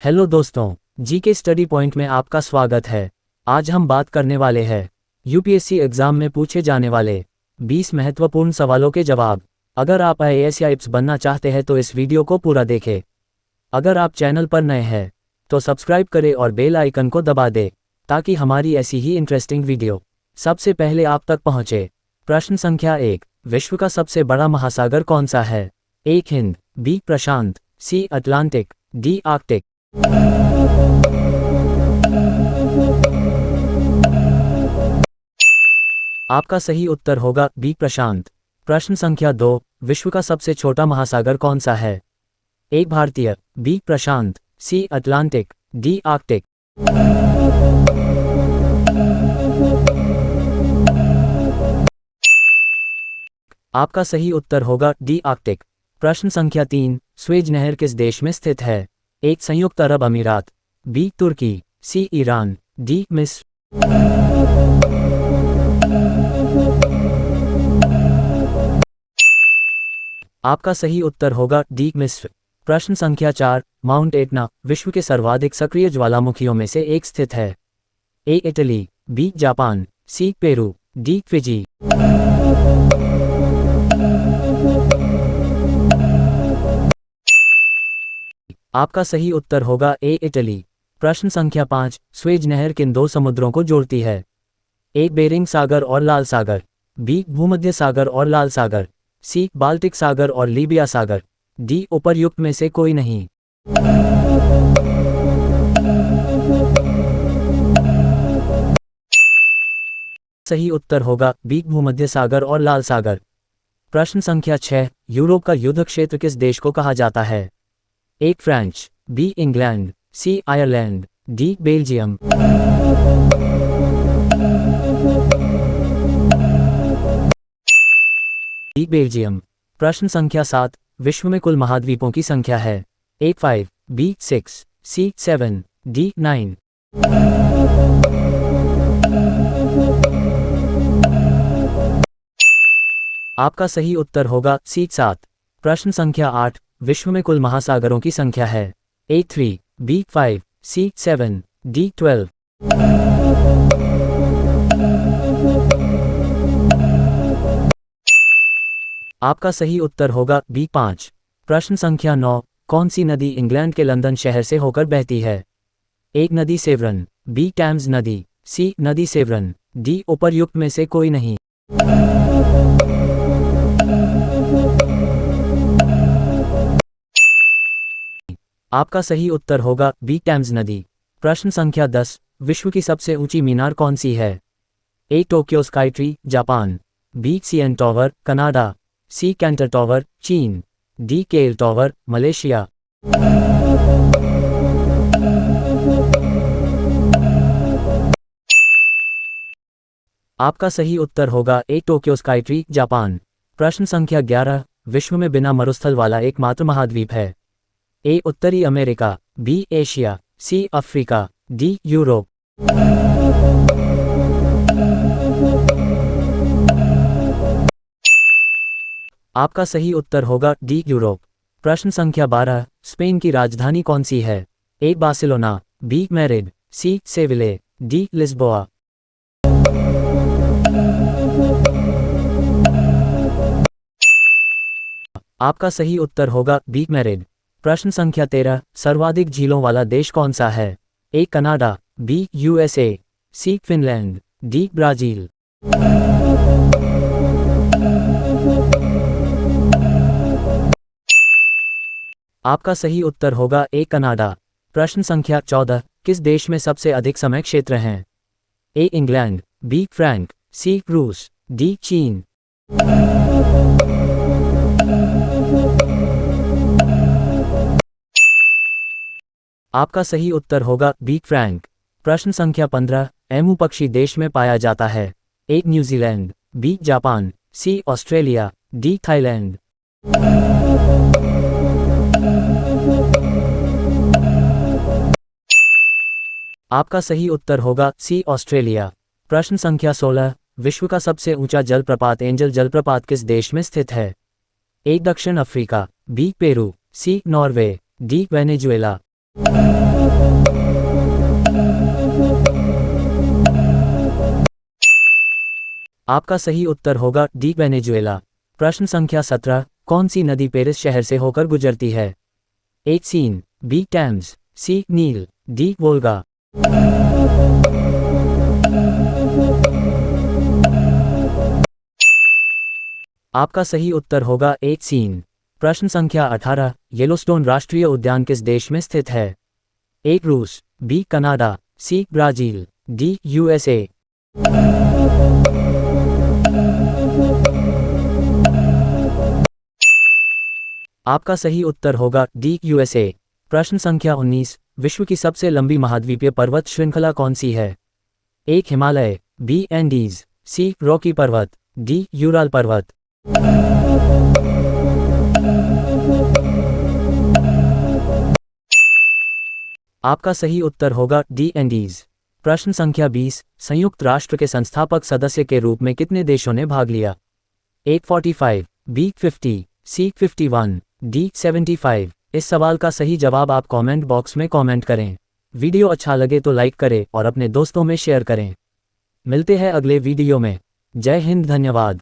Hello दोस्तों, GK study point में आपका स्वागत है। आज हम बात करने वाले हैं यूपीएससी एग्जाम में पूछे जाने वाले 20 महत्वपूर्ण सवालों के जवाब। अगर आप आईएएस या आईएएस बनना चाहते हैं तो इस वीडियो को पूरा देखें। अगर आप चैनल पर नए हैं तो सब्सक्राइब करें और बेल आइकन को दबा दें ताकि हमारी ऐसी ही इंटरेस्टिंग वीडियो सबसे पहले आप तक पहुंचे। प्रश्न संख्या 1, विश्व का सबसे बड़ा महासागर कौन सा है? ए हिंद, बी प्रशांत, सी अटलांटिक, डी आर्कटिक। आपका सही उत्तर होगा बी प्रशांत। प्रश्न संख्या 2, विश्व का सबसे छोटा महासागर कौन सा है? ए भारतीय, बी प्रशांत, सी अटलांटिक, डी आर्कटिक। आपका सही उत्तर होगा डी आर्कटिक। प्रश्न संख्या 3, स्वेज नहर किस देश में स्थित है? ए संयुक्त अरब अमीरात, बी तुर्की, सी ईरान, डी मिस्र। आपका सही उत्तर होगा डी मिस्र। प्रश्न संख्या 4, माउंट एटना विश्व के सर्वाधिक सक्रिय ज्वालामुखियों में से एक स्थित है। A Italy, B Japan, C Peru, D Fiji. आपका सही उत्तर होगा ए इटली। प्रश्न संख्या 5, स्वेज नहर किन दो समुद्रों को जोड़ती है? ए बेरिंग सागर और लाल सागर, बी भूमध्य सागर और लाल सागर, सी बाल्टिक सागर और लीबिया सागर, डी उपर्युक्त में से कोई नहीं। सही उत्तर होगा बी भूमध्य सागर और लाल सागर। प्रश्न संख्या 6, यूरोप का युद्ध क्षेत्र किस देश को कहा जाता है? A France, B England, C Ireland, D Belgium. D Belgium. प्रश्न संख्या 7, विश्व में कुल महाद्वीपों की संख्या है? ए 5, बी 6, सी 7, डी 9। आपका सही उत्तर होगा सी 7। प्रश्न संख्या 8, विश्व में कुल महासागरों की संख्या है? ए 3, बी 5, सी 7, डी 12। आपका सही उत्तर होगा बी 5। प्रश्न संख्या 9, कौन सी नदी इंग्लैंड के लंदन शहर से होकर बहती है? ए नदी सेवरन, बी टैम्स नदी, सी नदी सेवरन, डी उपर्युक्त में से कोई नहीं। आपका सही उत्तर होगा बी टैम्स नदी। प्रश्न संख्या 10, विश्व की सबसे ऊंची मीनार कौन सी है? A Tokyo Skytree Japan, B CN Tower Canada, C Canton Tower चीन, डी केल टॉवर मलेशिया। आपका सही उत्तर होगा A Tokyo Skytree Japan. प्रश्न संख्या 11, विश्व में बिना मरुस्थल वाला एकमात्र महाद्वीप है? ए उत्तरी America, B Asia, C Africa, D Europe. आपका सही उत्तर होगा डी यूरोप। प्रश्न संख्या 12, स्पेन की राजधानी कौन सी है? ए बार्सिलोना, बी मैड्रिड, सी सेविले, डी लिस्बोआ। आपका सही उत्तर होगा बी मैड्रिड। प्रश्न संख्या 13, सर्वाधिक झीलों वाला देश कौन सा है? A Canada, B USA, C Finland, D Brazil. आपका सही उत्तर होगा ए कनाडा। प्रश्न संख्या 14, किस देश में सबसे अधिक समय क्षेत्र हैं? ए इंग्लैंड, बी फ्रांस, सी रूस, डी चीन। आपका सही उत्तर होगा बी फ्रांस। प्रश्न संख्या 15, एमू पक्षी देश में पाया जाता है? ए न्यूजीलैंड, बी जापान, सी ऑस्ट्रेलिया, डी थाईलैंड। आपका सही उत्तर होगा सी ऑस्ट्रेलिया। प्रश्न संख्या 16, विश्व का सबसे ऊंचा जलप्रपात एंजल जलप्रपात किस देश में स्थित है? ए दक्षिण अफ्रीका, बी पेरू, सी नॉर्वे, डी वेनेजुएला। आपका सही उत्तर होगा डी वेनेजुएला। प्रश्न संख्या 17, कौन सी नदी पेरिस शहर से होकर गुजरती है? ए सीन, बी टेम्स, सी नील, डी वोल्गा। आपका सही उत्तर होगा ए सीन। प्रश्न संख्या 18, येलोस्टोन राष्ट्रीय उद्यान किस देश में स्थित है? ए रूस, B Canada, C Brazil, D USA. आपका सही उत्तर होगा डी यूएसए। प्रश्न संख्या 19, विश्व की सबसे लंबी महाद्वीपीय पर्वत श्रृंखला कौन सी है? ए हिमालय, बी एंडीज, सी रॉकी पर्वत, डी यूराल पर्वत। आपका सही उत्तर होगा डी एंडीज। प्रश्न संख्या 20, संयुक्त राष्ट्र के संस्थापक सदस्य के रूप में कितने देशों ने भाग लिया? ए 45, बी 50, सी 51, डी 75। इस सवाल का सही जवाब आप कमेंट बॉक्स में कमेंट करें। वीडियो अच्छा लगे तो लाइक करें और अपने दोस्तों में शेयर करें। मिलते हैं अगले वीडियो में। जय हिंद, धन्यवाद।